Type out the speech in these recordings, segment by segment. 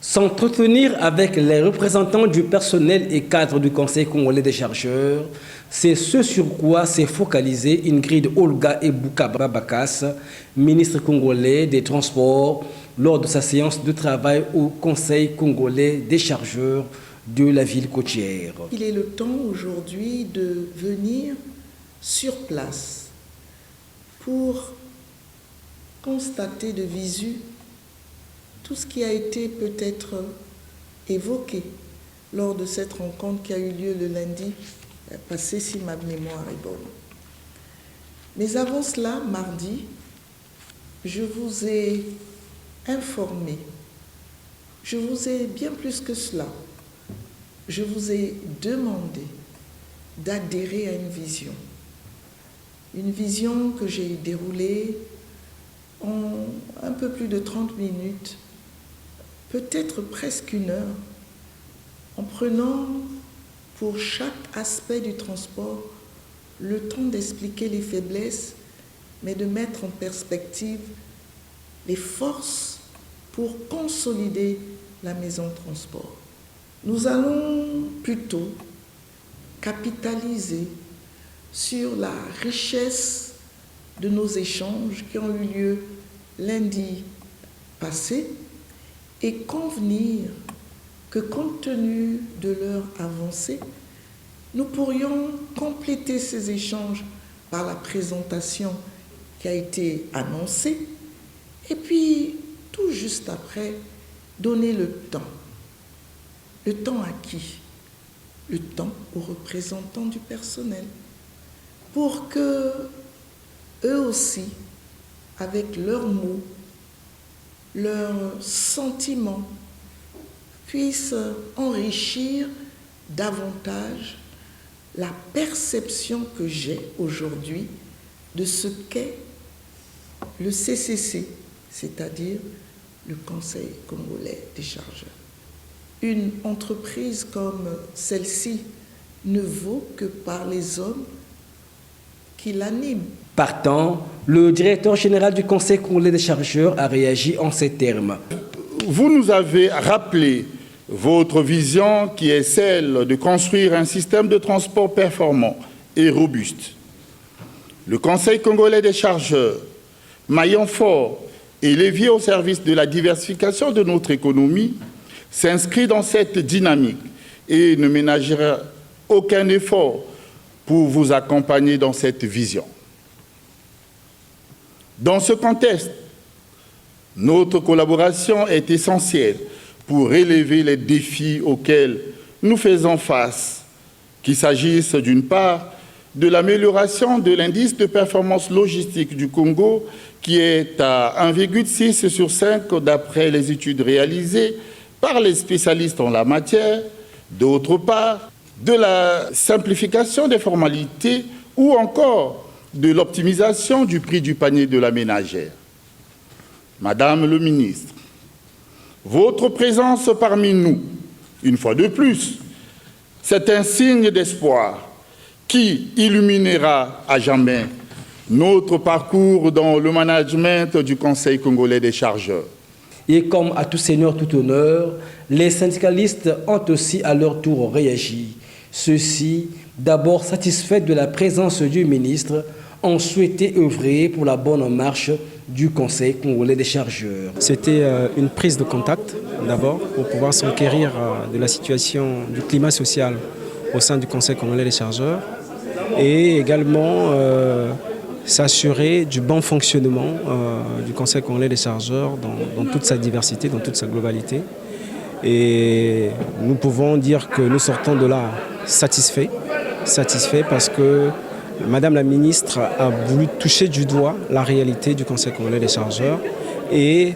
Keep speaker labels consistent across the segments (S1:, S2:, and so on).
S1: S'entretenir avec les représentants du personnel et cadres du Conseil congolais des chargeurs, c'est ce sur quoi s'est focalisé Ingrid Olga Ebuka Babakas, ministre congolais des Transports, lors de sa séance de travail au Conseil congolais des chargeurs de la ville côtière.
S2: Il est le temps aujourd'hui de venir sur place pour constater de visu tout ce qui a été peut-être évoqué lors de cette rencontre qui a eu lieu le lundi passé, si ma mémoire est bonne. Mais avant cela, mardi, je vous ai informé, je vous ai bien plus que cela, je vous ai demandé d'adhérer à une vision que j'ai déroulée en un peu plus de 30 minutes, peut-être presque une heure, en prenant pour chaque aspect du transport le temps d'expliquer les faiblesses, mais de mettre en perspective les forces pour consolider la maison de transport. Nous allons plutôt capitaliser sur la richesse de nos échanges qui ont eu lieu lundi passé et convenir que compte tenu de leur avancée, nous pourrions compléter ces échanges par la présentation qui a été annoncée et puis tout juste après donner le temps. Le temps à qui? Le temps aux représentants du personnel pour que eux aussi, avec leurs mots, leurs sentiments, puissent enrichir davantage la perception que j'ai aujourd'hui de ce qu'est le CCC, c'est-à-dire le Conseil congolais des chargeurs. Une entreprise comme celle-ci ne vaut que par les hommes qui l'animent.
S1: Partant, le directeur général du Conseil congolais des chargeurs a réagi en ces termes.
S3: Vous nous avez rappelé votre vision qui est celle de construire un système de transport performant et robuste. Le Conseil congolais des chargeurs, maillon fort et levier au service de la diversification de notre économie, s'inscrit dans cette dynamique et ne ménagera aucun effort pour vous accompagner dans cette vision. Dans ce contexte, notre collaboration est essentielle pour relever les défis auxquels nous faisons face, qu'il s'agisse d'une part de l'amélioration de l'indice de performance logistique du Congo, qui est à 1,6 sur 5 d'après les études réalisées par les spécialistes en la matière, d'autre part de la simplification des formalités ou encore de l'optimisation du prix du panier de la ménagère. Madame le ministre, votre présence parmi nous, une fois de plus, c'est un signe d'espoir qui illuminera à jamais notre parcours dans le management du Conseil congolais des chargeurs.
S1: Et comme à tout seigneur, tout honneur, les syndicalistes ont aussi à leur tour réagi. Ceux-ci, d'abord satisfaits de la présence du ministre, ont souhaité œuvrer pour la bonne marche du Conseil congolais des chargeurs.
S4: C'était une prise de contact, d'abord, pour pouvoir s'enquérir de la situation du climat social au sein du Conseil congolais des chargeurs et également s'assurer du bon fonctionnement du Conseil congolais des chargeurs dans toute sa diversité, dans toute sa globalité. Et nous pouvons dire que nous sortons de là satisfaits parce que Madame la ministre a voulu toucher du doigt la réalité du Conseil congolais des chargeurs et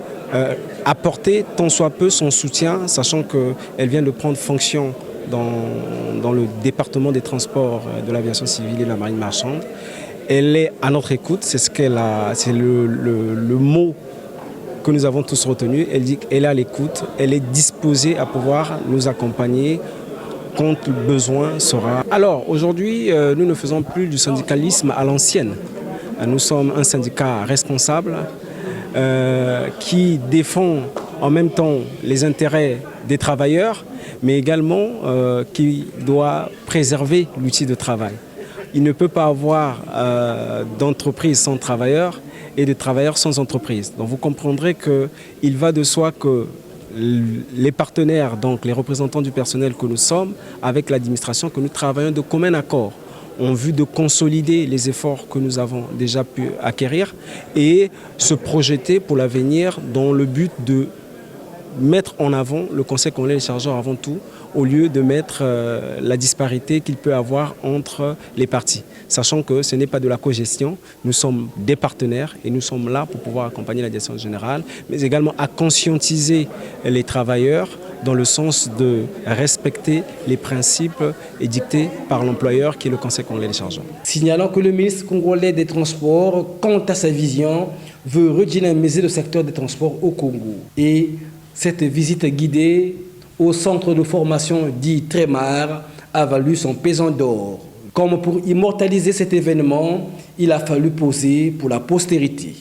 S4: apporter tant soit peu son soutien, sachant qu'elle vient de prendre fonction dans le département des transports de l'aviation civile et de la marine marchande. Elle est à notre écoute, c'est le mot que nous avons tous retenu. Elle dit qu'elle est à l'écoute, elle est disposée à pouvoir nous accompagner quand le besoin sera. Alors aujourd'hui, nous ne faisons plus du syndicalisme à l'ancienne. Nous sommes un syndicat responsable qui défend en même temps les intérêts des travailleurs, mais également qui doit préserver l'outil de travail. Il ne peut pas avoir d'entreprise sans travailleurs et de travailleurs sans entreprise. Donc vous comprendrez qu'il va de soi que les partenaires, donc les représentants du personnel que nous sommes, avec l'administration, que nous travaillons de commun accord en vue de consolider les efforts que nous avons déjà pu acquérir et se projeter pour l'avenir dans le but de mettre en avant le Conseil congolais des chargeurs avant tout, au lieu de mettre la disparité qu'il peut avoir entre les parties. Sachant que ce n'est pas de la cogestion, nous sommes des partenaires et nous sommes là pour pouvoir accompagner la direction générale, mais également à conscientiser les travailleurs dans le sens de respecter les principes édictés par l'employeur qui est le Conseil congolais des chargeurs.
S1: Signalant que le ministre congolais des Transports, quant à sa vision, veut redynamiser le secteur des transports au Congo. Et cette visite guidée au centre de formation dit Trémar a valu son pesant d'or. Comme pour immortaliser cet événement, il a fallu poser pour la postérité.